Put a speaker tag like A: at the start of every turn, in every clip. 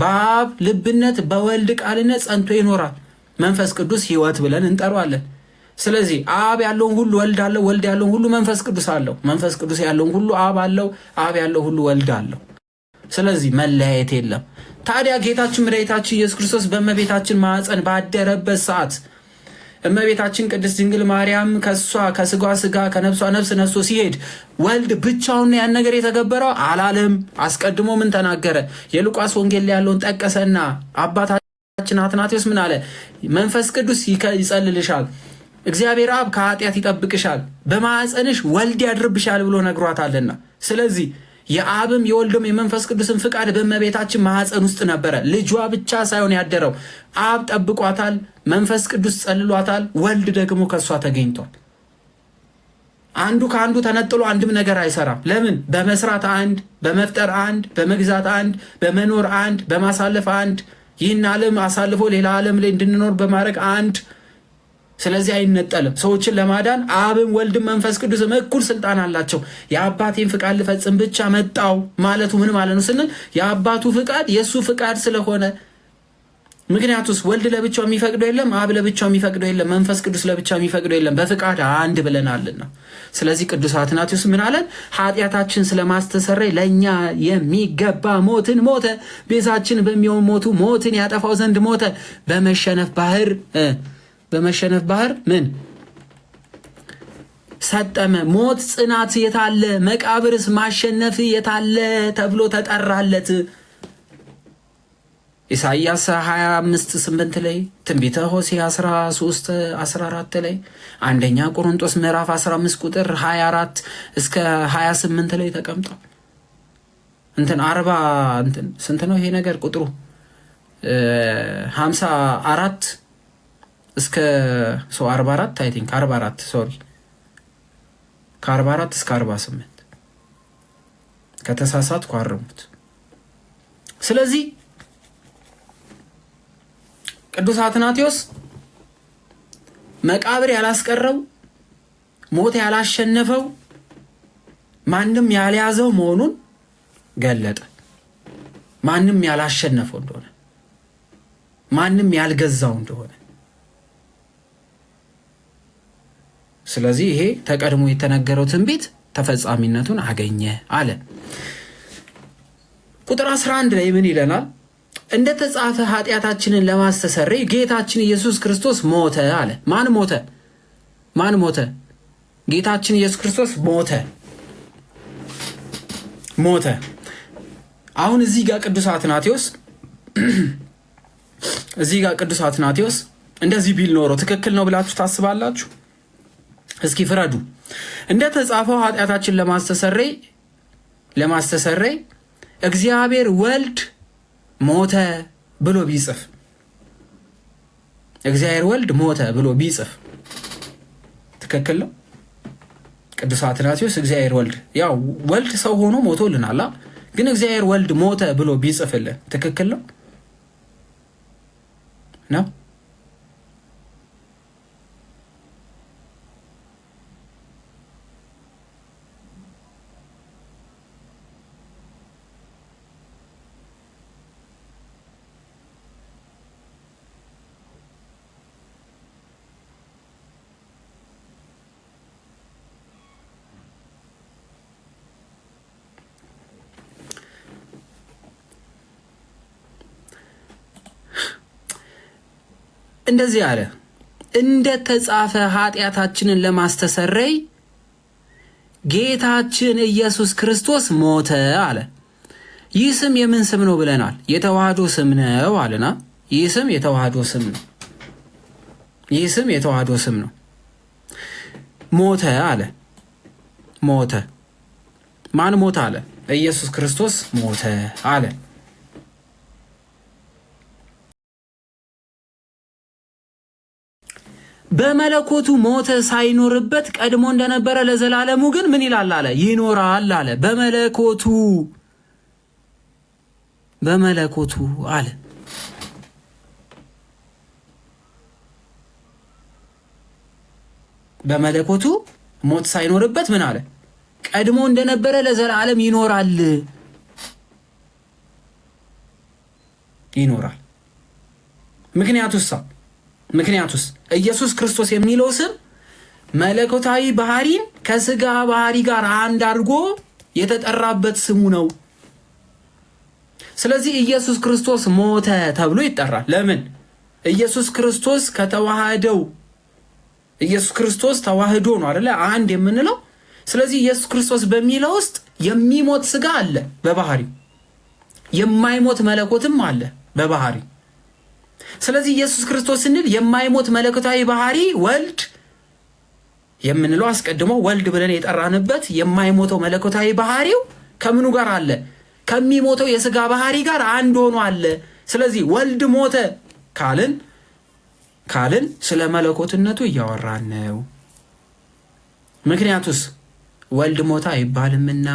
A: በአብ ልብነት በወልድ ቃልነት ጸንቶ ይኖራል። መንፈስ ቅዱስ ሕይወት ብለን እንጠራዋለን። ስለዚህ አብ ያለውን ሁሉ ወልድ አለው፣ ወልድ ያለውን ሁሉ መንፈስ ቅዱስ አለው፣ መንፈስ ቅዱስ ያለውን ሁሉ አብ አለው፣ አብ ያለው ሁሉ ወልድ አለው። ስለዚህ መለያየት የለም። ታዲያ ጌታችን መድኃኒታችን ኢየሱስ ክርስቶስ በእመቤታችን ማኅፀን ባደረበት ሰዓት እመቤታችን ቅድስት ድንግል ማርያም ከሷ ከስጋ ስጋ ከነፍሷ ነፍስ ነስቶ ሲሄድ ወልድ ብቻውን ያን ነገር የተገበረው አላለም። አስቀድሞ ምን ተናገረ? የሉቃስ ወንጌል ላይ ያለውን ጠቀሰና አባታችን አትናቴዎስ ምን አለ? መንፈስ ቅዱስ ይጸልልሻል፣ እግዚአብሔር አብ ከኃጢአት ይጠብቅሻል፣ በማኅፀንሽ ወልድ ያድርብሻል ብሎ ነግሯታልና። ስለዚህ የአብም የወልድም የመንፈስ ቅዱስን ፍቃድ በእመቤታችን ማኅፀን ውስጥ ነበረ። ልጇ ብቻ ሳይሆን ያደረው አብ ጠብቋታል፣ መንፈስ ቅዱስ ጸልሏታል፣ ወልድ ደግሞ ከእሷ ተገኝቷል። አንዱ ከአንዱ ተነጥሎ አንድም ነገር አይሰራም። ለምን? በመስራት አንድ፣ በመፍጠር አንድ፣ በመግዛት አንድ፣ በመኖር አንድ፣ በማሳለፍ አንድ፣ ይህን ዓለም አሳልፎ ሌላ ዓለም ላይ እንድንኖር በማድረግ አንድ። ስለዚህ አይነጠልም። ሰዎችን ለማዳን አብም ወልድም መንፈስ ቅዱስም እኩል ስልጣን አላቸው። የአባቴን ፍቃድ ልፈጽም ብቻ መጣው ማለቱ ምን ማለት ነው ስንል የአባቱ ፍቃድ የእሱ ፍቃድ ስለሆነ። ምክንያቱስ ወልድ ለብቻው የሚፈቅደው የለም፣ አብ ለብቻው የሚፈቅደው የለም፣ መንፈስ ቅዱስ ለብቻው የሚፈቅደው የለም፣ በፍቃድ አንድ ብለናልና። ስለዚህ ቅዱስ አትናቴዎስ ምን አለን? ኃጢአታችን ስለማስተሰረይ ለእኛ የሚገባ ሞትን ሞተ፣ ቤዛችን በሚሆን ሞቱ ሞትን ያጠፋው ዘንድ ሞተ። በመሸነፍ ባህር ምን ሰጠመ። ሞት ጽናት የታለ? መቃብርስ ማሸነፍ የታለ ተብሎ ተጠራለት። ኢሳይያስ 25:8 ላይ፣ ትንቢተ ሆሴዕ 13:14 ላይ፣ አንደኛ ቆሮንቶስ ምዕራፍ 15 ቁጥር 24 እስከ 28 ላይ ተቀምጧል። 40 ስንት ነው ይሄ ነገር ቁጥሩ? 54 እስከ 44 አይ ቲንክ 44 ሶሪ ከ44 እስከ 48 ከተሳሳትኩ አርሙት። ስለዚህ ቅዱስ አትናቴዎስ መቃብር ያላስቀረው ሞት ያላሸነፈው ማንም ያልያዘው መሆኑን ገለጠ። ማንም ያላሸነፈው እንደሆነ፣ ማንም ያልገዛው እንደሆነ። ስለዚህ ይሄ ተቀድሞ የተነገረው ትንቢት ተፈጻሚነቱን አገኘ አለ። ቁጥር 11 ላይ ምን ይለናል? እንደ ተጻፈ ኃጢአታችንን ለማስተሰረይ ጌታችን ኢየሱስ ክርስቶስ ሞተ አለ። ማን ሞተ? ማን ሞተ? ጌታችን ኢየሱስ ክርስቶስ ሞተ። አሁን እዚህ ጋር ቅዱስ አትናቴዎስ እንደዚህ ቢል ኖሮ ትክክል ነው ብላችሁ ታስባላችሁ? እስኪ ፍረዱ። እንደ ተጻፈው ኃጢአታችን ለማስተሰረይ እግዚአብሔር ወልድ ሞተ ብሎ ቢጽፍ፣ እግዚአብሔር ወልድ ሞተ ብሎ ቢጽፍ ትክክል ነው? ቅዱስ አትናቴዎስ እግዚአብሔር ወልድ ያው ወልድ ሰው ሆኖ ሞቶልናል፣ ግን እግዚአብሔር ወልድ ሞተ ብሎ ቢጽፍልን ትክክል ነው ነው? እንደዚህ አለ። እንደ ተጻፈ ኃጢአታችንን ለማስተሰረይ ጌታችን ኢየሱስ ክርስቶስ ሞተ አለ። ይህ ስም የምን ስም ነው ብለናል? የተዋህዶ ስም ነው አለና። ይህ ስም የተዋህዶ ስም ነው። ይህ ስም የተዋህዶ ስም ነው። ሞተ አለ። ሞተ። ማን ሞተ አለ? ኢየሱስ ክርስቶስ ሞተ አለ። በመለኮቱ ሞተ ሳይኖርበት ቀድሞ እንደነበረ ለዘላለሙ ግን ምን ይላል አለ? ይኖራል አለ። በመለኮቱ አለ። በመለኮቱ ሞት ሳይኖርበት ምን አለ? ቀድሞ እንደነበረ ለዘላለም ይኖራል። ይኖራል። ምክንያቱስ ኢየሱስ ክርስቶስ የሚለው ስም መለኮታዊ ባህሪን ከስጋ ባህሪ ጋር አንድ አድርጎ የተጠራበት ስሙ ነው። ስለዚህ ኢየሱስ ክርስቶስ ሞተ ተብሎ ይጠራል። ለምን? ኢየሱስ ክርስቶስ ከተዋሃደው ኢየሱስ ክርስቶስ ተዋህዶ ነው አይደለ አንድ የምንለው። ስለዚህ ኢየሱስ ክርስቶስ በሚለው ውስጥ የሚሞት ስጋ አለ በባህሪ፣ የማይሞት መለኮትም አለ በባህሪ። ስለዚህ ኢየሱስ ክርስቶስ ስንል የማይሞት መለኮታዊ ባህሪ ወልድ የምንለው አስቀድሞ ወልድ ብለን የጠራንበት የማይሞተው መለኮታዊ ባህሪው ከምኑ ጋር አለ? ከሚሞተው የስጋ ባህሪ ጋር አንድ ሆኖ አለ። ስለዚህ ወልድ ሞተ ካልን ስለ መለኮትነቱ እያወራን ነው። ምክንያቱስ ወልድ ሞተ አይባልምና።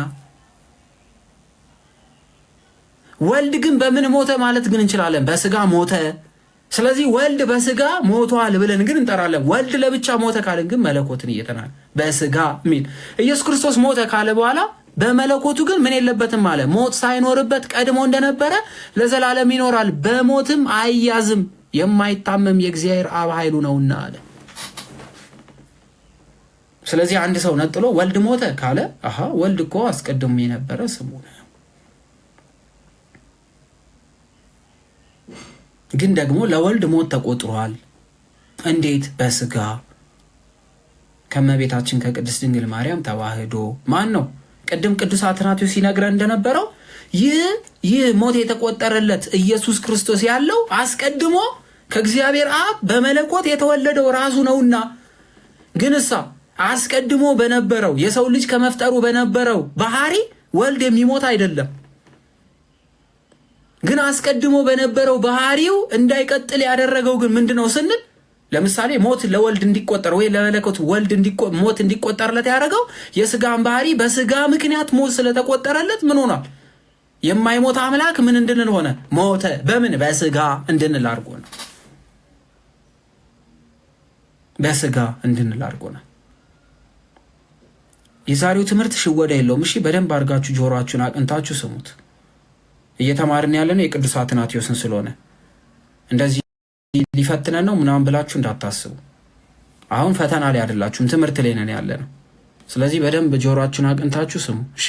A: ወልድ ግን በምን ሞተ ማለት ግን እንችላለን? በስጋ ሞተ። ስለዚህ ወልድ በስጋ ሞቷል ብለን ግን እንጠራለን። ወልድ ለብቻ ሞተ ካልን ግን መለኮትን እየተናል በስጋ ሚል ኢየሱስ ክርስቶስ ሞተ ካለ በኋላ በመለኮቱ ግን ምን የለበትም አለ? ሞት ሳይኖርበት ቀድሞ እንደነበረ ለዘላለም ይኖራል፣ በሞትም አይያዝም፣ የማይታመም የእግዚአብሔር አብ ኃይሉ ነውና አለ። ስለዚህ አንድ ሰው ነጥሎ ወልድ ሞተ ካለ ወልድ እኮ አስቀድሞ የነበረ ስሙ ነው። ግን ደግሞ ለወልድ ሞት ተቆጥሯል። እንዴት? በስጋ ከመቤታችን ከቅድስት ድንግል ማርያም ተዋህዶ። ማን ነው? ቅድም ቅዱስ አትናቴዎስ ሲነግረን እንደነበረው ይህ ሞት የተቆጠረለት ኢየሱስ ክርስቶስ ያለው አስቀድሞ ከእግዚአብሔር አብ በመለኮት የተወለደው ራሱ ነውና፣ ግን አስቀድሞ በነበረው የሰው ልጅ ከመፍጠሩ በነበረው ባህሪ ወልድ የሚሞት አይደለም። ግን አስቀድሞ በነበረው ባህሪው እንዳይቀጥል ያደረገው ግን ምንድነው ስንል፣ ለምሳሌ ሞት ለወልድ እንዲቆጠር ወይ ለመለኮት ሞት እንዲቆጠርለት ያደረገው የስጋን ባህሪ በስጋ ምክንያት ሞት ስለተቆጠረለት ምን ሆኗል? የማይሞት አምላክ ምን እንድንል ሆነ? ሞተ። በምን? በስጋ እንድንል አድርጎናል። በስጋ እንድንል አድርጎናል። የዛሬው ትምህርት ሽወዳ የለውም። እሺ፣ በደንብ አድርጋችሁ ጆሮአችሁን አቅንታችሁ ስሙት። እየተማርን ያለነው የቅዱስ አትናቴዎስን ስለሆነ እንደዚህ ሊፈትነን ነው ምናምን ብላችሁ እንዳታስቡ። አሁን ፈተና ላይ አይደላችሁም፣ ትምህርት ላይ ነን ያለነው። ስለዚህ በደንብ ጆሮአችሁን አቅንታችሁ ስሙ። እሺ፣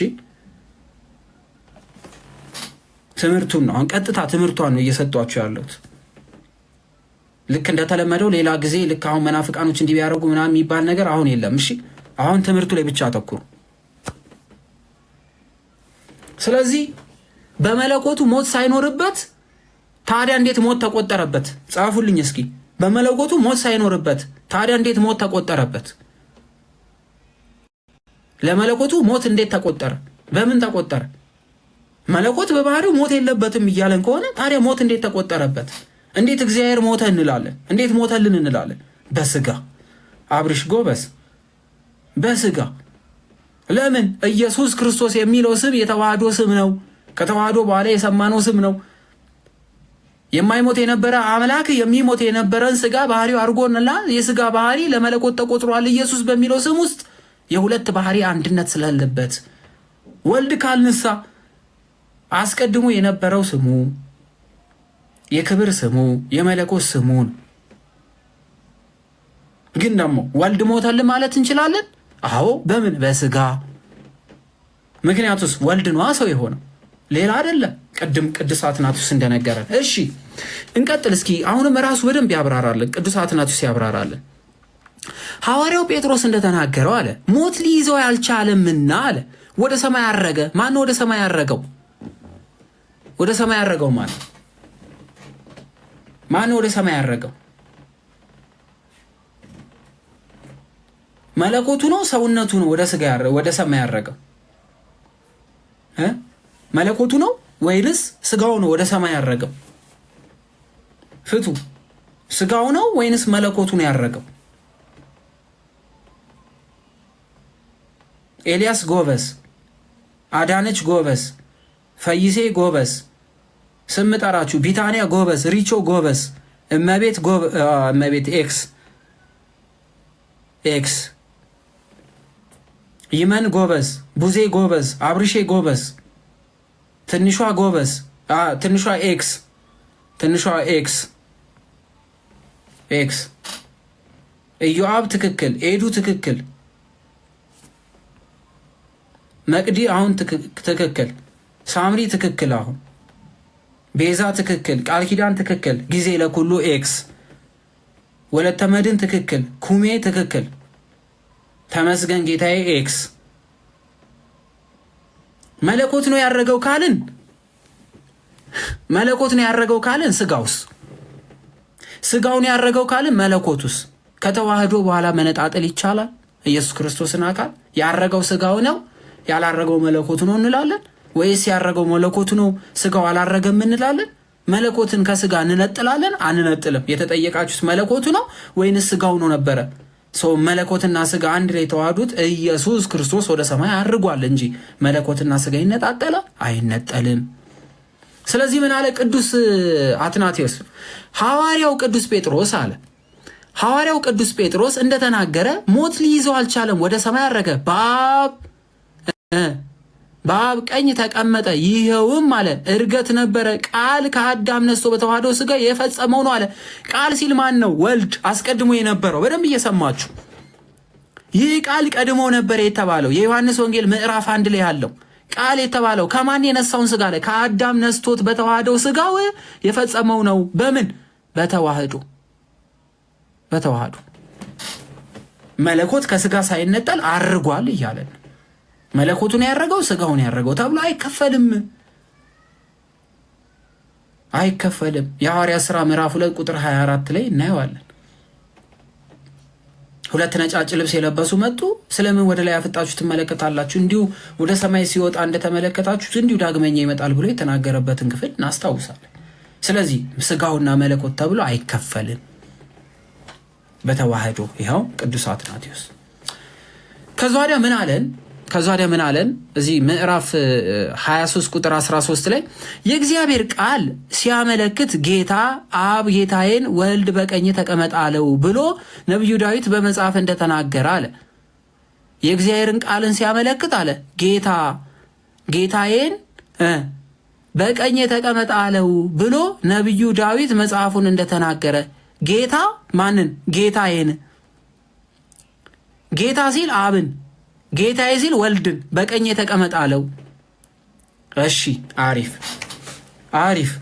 A: ትምህርቱን ነው አሁን ቀጥታ ትምህርቷን ነው እየሰጧችሁ ያለሁት። ልክ እንደተለመደው ሌላ ጊዜ ልክ አሁን መናፍቃኖች እንዲህ ቢያደርጉ ምናምን የሚባል ነገር አሁን የለም። እሺ፣ አሁን ትምህርቱ ላይ ብቻ አተኩሩ። ስለዚህ በመለኮቱ ሞት ሳይኖርበት ታዲያ እንዴት ሞት ተቆጠረበት? ጻፉልኝ እስኪ። በመለኮቱ ሞት ሳይኖርበት ታዲያ እንዴት ሞት ተቆጠረበት? ለመለኮቱ ሞት እንዴት ተቆጠረ? በምን ተቆጠረ? መለኮት በባህሪው ሞት የለበትም እያለን ከሆነ ታዲያ ሞት እንዴት ተቆጠረበት? እንዴት እግዚአብሔር ሞተ እንላለን? እንዴት ሞተልን እንላለን? በስጋ። አብርሽ ጎበዝ፣ በስጋ። ለምን? ኢየሱስ ክርስቶስ የሚለው ስም የተዋህዶ ስም ነው። ከተዋህዶ በኋላ የሰማነው ስም ነው። የማይሞት የነበረ አምላክ የሚሞት የነበረን ስጋ ባህሪው አድርጎንላ የስጋ ባህሪ ለመለኮት ተቆጥሯል። ኢየሱስ በሚለው ስም ውስጥ የሁለት ባህሪ አንድነት ስላለበት ወልድ ካልንሳ አስቀድሞ የነበረው ስሙ የክብር ስሙ የመለኮት ስሙን። ግን ደግሞ ወልድ ሞተልን ማለት እንችላለን? አዎ። በምን? በስጋ። ምክንያቱስ ወልድ ነዋ ሰው የሆነው ሌላ አይደለም። ቅድም ቅዱስ አትናቴዎስ እንደነገረን። እሺ እንቀጥል እስኪ። አሁንም ራሱ በደንብ ያብራራልን ቅዱስ አትናቴዎስ ያብራራልን። ሐዋርያው ጴጥሮስ እንደተናገረው አለ ሞት ሊይዘው ያልቻለምና አለ ወደ ሰማይ አረገ። ማን ነው ወደ ሰማይ ያረገው? ወደ ሰማይ ያረገው ማለት ማን ነው? ወደ ሰማይ ያረገው መለኮቱ ነው ሰውነቱ ነው? ወደ ሰማይ ያረገው መለኮቱ ነው ወይንስ ስጋው ነው ወደ ሰማይ ያረገው? ፍቱ። ስጋው ነው ወይንስ መለኮቱ ነው ያረገው? ኤልያስ ጎበዝ፣ አዳነች ጎበዝ፣ ፈይሴ ጎበዝ፣ ስም ጠራችሁ፣ ቢታንያ ጎበዝ፣ ሪቾ ጎበዝ፣ እመቤት ኤክስ ይመን ጎበዝ፣ ቡዜ ጎበዝ፣ አብርሼ ጎበዝ፣ ትንሿ ጎበዝ፣ ትንሿ ኤክስ ትንሿ ኤክስ ኢዮአብ ትክክል፣ ኤዱ ትክክል፣ መቅዲ አሁን ትክክል፣ ሳምሪ ትክክል፣ አሁን ቤዛ ትክክል፣ ቃል ኪዳን ትክክል፣ ጊዜ ለኩሉ ኤክስ፣ ወለተ መድን ትክክል፣ ኩሜ ትክክል፣ ተመስገን ጌታዬ ኤክስ። መለኮት ነው ያረገው ካልን ስጋውን ያረገው ካልን መለኮቱስ ከተዋህዶ በኋላ መነጣጠል ይቻላል? ኢየሱስ ክርስቶስን አካል ያረገው ስጋው ነው ያላረገው መለኮቱ ነው እንላለን? ወይስ ያረገው መለኮቱ ነው ስጋው አላረገም እንላለን? መለኮትን ከስጋ እንነጥላለን? አንነጥልም። የተጠየቃችሁት መለኮቱ ነው ወይንስ ስጋው ነው ነበረ? ሰው መለኮትና ስጋ አንድ ላይ የተዋህዱት ኢየሱስ ክርስቶስ ወደ ሰማይ አርጓል እንጂ መለኮትና ስጋ ይነጣጠላል? አይነጠልም። ስለዚህ ምን አለ ቅዱስ አትናቴዎስ? ሐዋርያው ቅዱስ ጴጥሮስ አለ ሐዋርያው ቅዱስ ጴጥሮስ እንደተናገረ ሞት ሊይዘው አልቻለም፣ ወደ ሰማይ አረገ፣ በአብ ቀኝ ተቀመጠ። ይኸውም አለ እርገት ነበረ፣ ቃል ከአዳም ነስቶ በተዋህደው ስጋ የፈጸመው ነው አለ። ቃል ሲል ማን ነው? ወልድ አስቀድሞ የነበረው። በደንብ እየሰማችሁ፣ ይህ ቃል ቀድሞ ነበረ የተባለው የዮሐንስ ወንጌል ምዕራፍ 1 ላይ ያለው ቃል የተባለው ከማን የነሳውን ስጋ ላይ? ከአዳም ነስቶት በተዋህደው ስጋው የፈጸመው ነው። በምን? በተዋህዶ መለኮት ከስጋ ሳይነጠል አርጓል እያለን መለኮቱን ያረገው ስጋውን ያረገው ተብሎ አይከፈልም። የሐዋርያት ሥራ ምዕራፍ 2 ቁጥር 24 ላይ እናየዋለን። 2 ነጫጭ ልብስ የለበሱ መጡ። ስለምን ወደ ላይ አፍጣችሁ ትመለከታላችሁ? እንዲሁ ወደ ሰማይ ሲወጣ እንደተመለከታችሁት እንዲሁ ዳግመኛ ይመጣል ብሎ የተናገረበትን ክፍል እናስታውሳለን። ስለዚህ ስጋውና መለኮት ተብሎ አይከፈልም በተዋህዶ። ይኸው ቅዱስ አትናቴዎስ ከዛ ወዲያ ምን አለን? እዚህ ምዕራፍ 23 ቁጥር 13 ላይ የእግዚአብሔር ቃል ሲያመለክት ጌታ አብ ጌታዬን ወልድ በቀኝ ተቀመጥ አለው ብሎ ነቢዩ ዳዊት በመጽሐፍ እንደተናገረ አለ። የእግዚአብሔርን ቃልን ሲያመለክት አለ ጌታ ጌታዬን በቀኝ ተቀመጥ አለው ብሎ ነቢዩ ዳዊት መጽሐፉን እንደተናገረ ጌታ ማንን? ጌታዬን። ጌታ ሲል አብን፣ ጌታዬ ሲል ወልድን በቀኝ ተቀመጥ አለው። እሺ አሪፍ።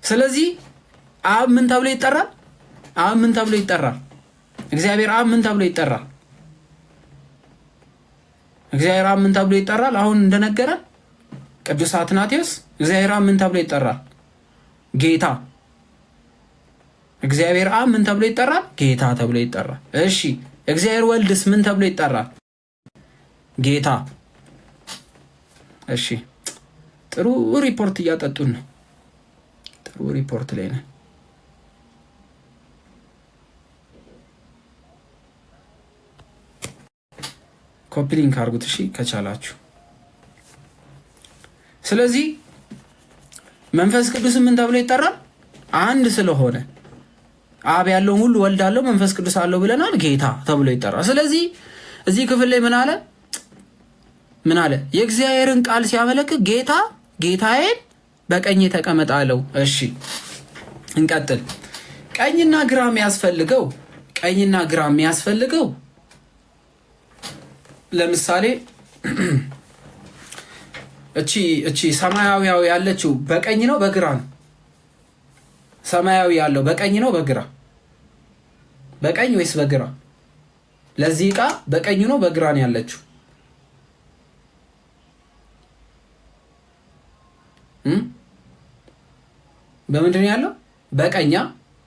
A: ስለዚህ አብ ምን ተብሎ ይጠራል? እግዚአብሔር አብ ምን ተብሎ ይጠራል? አሁን እንደነገረን ቅዱስ አትናቴዎስ እግዚአብሔር አብ ምን ተብሎ ይጠራል? ጌታ። እግዚአብሔር አብ ምን ተብሎ ይጠራል? ጌታ ተብሎ ይጠራል። እሺ እግዚአብሔር ወልድስ ምን ተብሎ ይጠራል? ጌታ። እሺ ጥሩ ሪፖርት እያጠጡን ነው። ጥሩ ሪፖርት ላይ ነን። ኮፒ ሊንክ አድርጉት እሺ ከቻላችሁ። ስለዚህ መንፈስ ቅዱስ ምን ተብሎ ይጠራል? አንድ ስለሆነ አብ ያለውን ሁሉ ወልድ አለው መንፈስ ቅዱስ አለው ብለናል። ጌታ ተብሎ ይጠራል። ስለዚህ እዚህ ክፍል ላይ ምን አለ? የእግዚአብሔርን ቃል ሲያመለክት ጌታ ጌታዬን በቀኝ ተቀመጥ አለው። እሺ እንቀጥል። ቀኝና ግራ የሚያስፈልገው ለምሳሌ እቺ ሰማያዊያው ያለችው በቀኝ ነው በግራ ነው? ሰማያዊ ያለው በቀኝ ነው በግራ? በቀኝ ወይስ በግራ? ለዚህ ዕቃ በቀኝ ነው በግራ ነው ያለችው? በምንድን ነው ያለው? በቀኛ።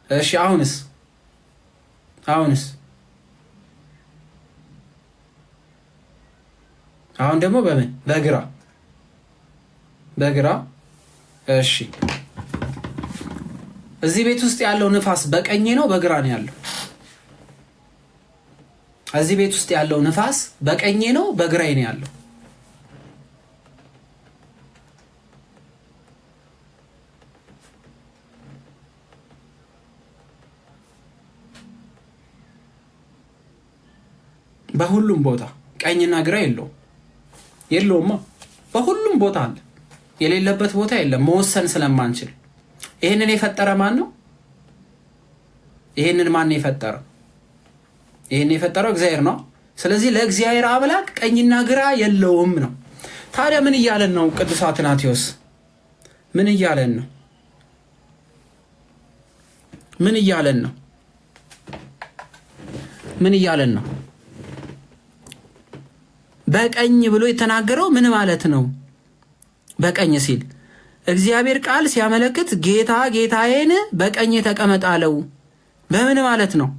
A: እሺ አሁንስ አሁን ደግሞ በምን? በግራ። እሺ እዚህ ቤት ውስጥ ያለው ንፋስ በቀኝ ነው በግራ ነው ያለው? እዚህ ቤት ውስጥ ያለው ንፋስ በቀኝ ነው በግራዬ ነው ያለው? በሁሉም ቦታ ቀኝና ግራ የለውማ። በሁሉም ቦታ አለ። የሌለበት ቦታ የለም፣ መወሰን ስለማንችል ይህንን የፈጠረ ማን ነው? ይህንን ማን የፈጠረው? ይህን የፈጠረው እግዚአብሔር ነው። ስለዚህ ለእግዚአብሔር አምላክ ቀኝና ግራ የለውም ነው። ታዲያ ምን እያለን ነው? ቅዱስ አትናቴዎስ ምን እያለን ነው? ምን እያለን ነው? ምን እያለን ነው? በቀኝ ብሎ የተናገረው ምን ማለት ነው? በቀኝ ሲል እግዚአብሔር ቃል ሲያመለክት ጌታ ጌታዬን በቀኝ ተቀመጥ አለው። በምን ማለት ነው?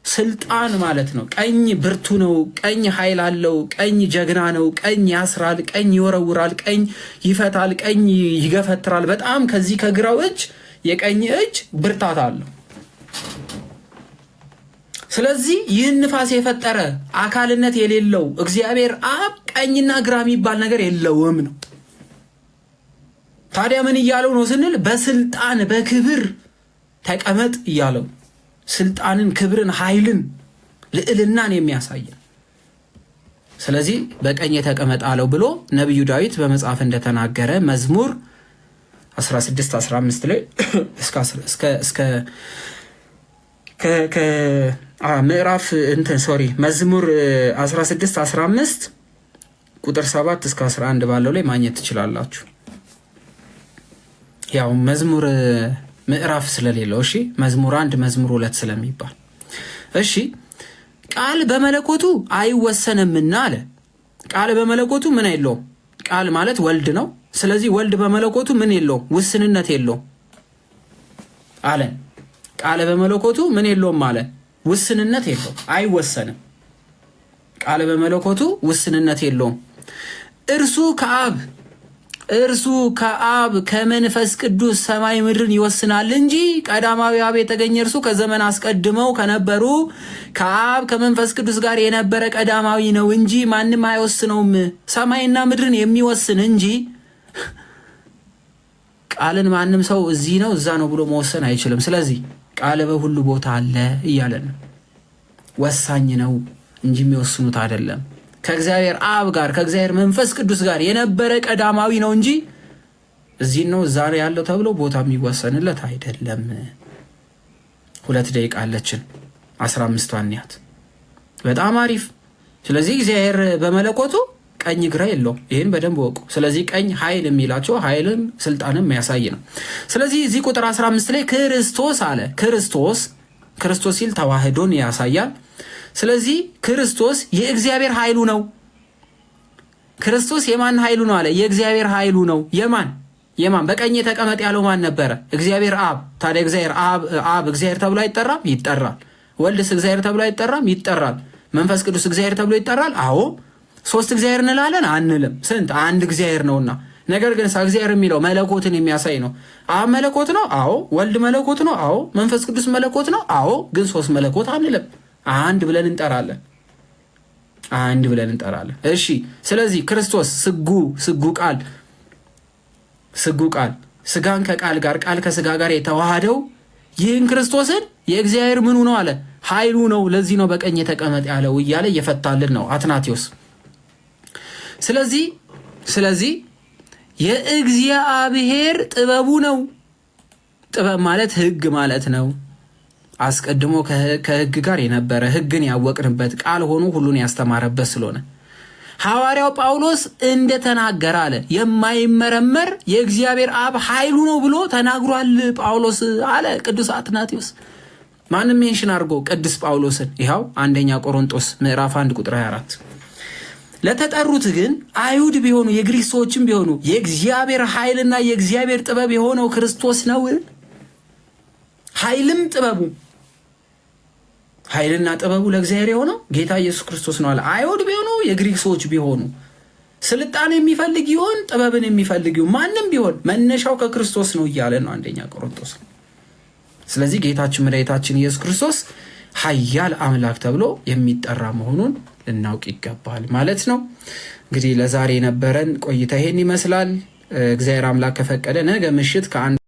A: ስልጣን ማለት ነው። ቀኝ ብርቱ ነው። ቀኝ ኃይል አለው። ቀኝ ጀግና ነው። ቀኝ ያስራል፣ ቀኝ ይወረውራል፣ ቀኝ ይፈታል፣ ቀኝ ይገፈትራል። በጣም ከዚህ ከግራው እጅ የቀኝ እጅ ብርታት አለው። ስለዚህ ይህን ንፋስ የፈጠረ አካልነት የሌለው እግዚአብሔር አብ ቀኝና ግራ የሚባል ነገር የለውም ነው። ታዲያ ምን እያለው ነው ስንል በስልጣን በክብር ተቀመጥ እያለው፣ ስልጣንን፣ ክብርን፣ ኃይልን፣ ልዕልናን የሚያሳይ። ስለዚህ በቀኝ ተቀመጥ አለው ብሎ ነቢዩ ዳዊት በመጽሐፍ እንደተናገረ መዝሙር 16:15 ላይ መዝሙር 16:15 ቁጥር 7 እስከ 11 ባለው ላይ ማግኘት ትችላላችሁ። ያው መዝሙር ምዕራፍ ስለሌለው እሺ፣ መዝሙር 1 መዝሙር 2 ስለሚባል እሺ። ቃል በመለኮቱ አይወሰንምና አለ። ቃል በመለኮቱ ምን የለውም? ቃል ማለት ወልድ ነው። ስለዚህ ወልድ በመለኮቱ ምን የለውም? ውስንነት የለውም አለን። ቃል በመለኮቱ ምን የለውም አለ? ውስንነት የለውም፣ አይወሰንም። ቃል በመለኮቱ ውስንነት የለውም። እርሱ ከአብ ከመንፈስ ቅዱስ ሰማይ ምድርን ይወስናል እንጂ ቀዳማዊ አብ የተገኘ እርሱ ከዘመን አስቀድመው ከነበሩ ከአብ ከመንፈስ ቅዱስ ጋር የነበረ ቀዳማዊ ነው እንጂ ማንም አይወስነውም። ሰማይና ምድርን የሚወስን እንጂ ቃልን ማንም ሰው እዚህ ነው እዛ ነው ብሎ መወሰን አይችልም። ስለዚህ ቃል በሁሉ ቦታ አለ እያለን ነው። ወሳኝ ነው እንጂ የሚወስኑት አይደለም። ከእግዚአብሔር አብ ጋር ከእግዚአብሔር መንፈስ ቅዱስ ጋር የነበረ ቀዳማዊ ነው እንጂ እዚህ ነው እዛ ያለው ተብሎ ቦታ የሚወሰንለት አይደለም። 2 ደቂቃ አለችን 15ቷን ያት በጣም አሪፍ። ስለዚህ እግዚአብሔር በመለኮቱ ቀኝ ግራ የለውም። ይህን በደንብ ወቁ። ስለዚህ ቀኝ ኃይል የሚላቸው ኃይልን ስልጣንም የሚያሳይ ነው። ስለዚህ እዚህ ቁጥር 15 ላይ ክርስቶስ አለ። ክርስቶስ ሲል ተዋህዶን ያሳያል። ስለዚህ ክርስቶስ የእግዚአብሔር ኃይሉ ነው። ክርስቶስ የማን ኃይሉ ነው አለ? የእግዚአብሔር ኃይሉ ነው። የማን በቀኝ ተቀመጥ ያለው ማን ነበረ? እግዚአብሔር አብ። ታዲያ እግዚአብሔር አብ እግዚአብሔር ተብሎ አይጠራም? ይጠራል። ወልድስ እግዚአብሔር ተብሎ አይጠራም? ይጠራል። መንፈስ ቅዱስ እግዚአብሔር ተብሎ ይጠራል? አዎ። 3 እግዚአብሔር እንላለን? አንልም። ስንት? አንድ እግዚአብሔር ነውና። ነገር ግን እግዚአብሔር የሚለው መለኮትን የሚያሳይ ነው። አብ መለኮት ነው? አዎ። ወልድ መለኮት ነው? አዎ። መንፈስ ቅዱስ መለኮት ነው? አዎ። ግን 3 መለኮት አንልም። አንድ ብለን እንጠራለን። እሺ። ስለዚህ ክርስቶስ ስጉ ቃል ስጋን ከቃል ጋር ቃል ከስጋ ጋር የተዋሃደው ይህን ክርስቶስን የእግዚአብሔር ምኑ ነው አለ? ኃይሉ ነው። ለዚህ ነው በቀኝ ተቀመጥ ያለው እያለ እየፈታልን ነው አትናቴዎስ። ስለዚህ የእግዚአብሔር ጥበቡ ነው። ጥበብ ማለት ሕግ ማለት ነው። አስቀድሞ ከሕግ ጋር የነበረ ሕግን ያወቅንበት ቃል ሆኖ ሁሉን ያስተማረበት ስለሆነ ሐዋርያው ጳውሎስ እንደተናገረ አለ የማይመረመር የእግዚአብሔር አብ ኃይሉ ነው ብሎ ተናግሯል ጳውሎስ አለ ቅዱስ አትናቴዎስ። ማንም ሜንሽን አድርጎ ቅዱስ ጳውሎስን ይኸው 1ኛ ቆሮንቶስ ምዕራፍ 1 ቁጥር 24 ለተጠሩት ግን አይሁድ ቢሆኑ የግሪክ ሰዎችም ቢሆኑ የእግዚአብሔር ኃይልና የእግዚአብሔር ጥበብ የሆነው ክርስቶስ ነው። ኃይልና ጥበቡ ለእግዚአብሔር የሆነው ጌታ ኢየሱስ ክርስቶስ ነው አለ። አይሁድ ቢሆኑ የግሪክ ሰዎች ቢሆኑ ስልጣን የሚፈልግ ይሆን ጥበብን የሚፈልግ ይሆን ማንም ቢሆን መነሻው ከክርስቶስ ነው እያለ ነው 1ኛ ቆሮንቶስ። ስለዚህ ጌታችን መድኃኒታችን ኢየሱስ ክርስቶስ ኃያል አምላክ ተብሎ የሚጠራ መሆኑን ልናውቅ ይገባል ማለት ነው። እንግዲህ ለዛሬ የነበረን ቆይታ ይሄን ይመስላል። እግዚአብሔር አምላክ ከፈቀደ ነገ ምሽት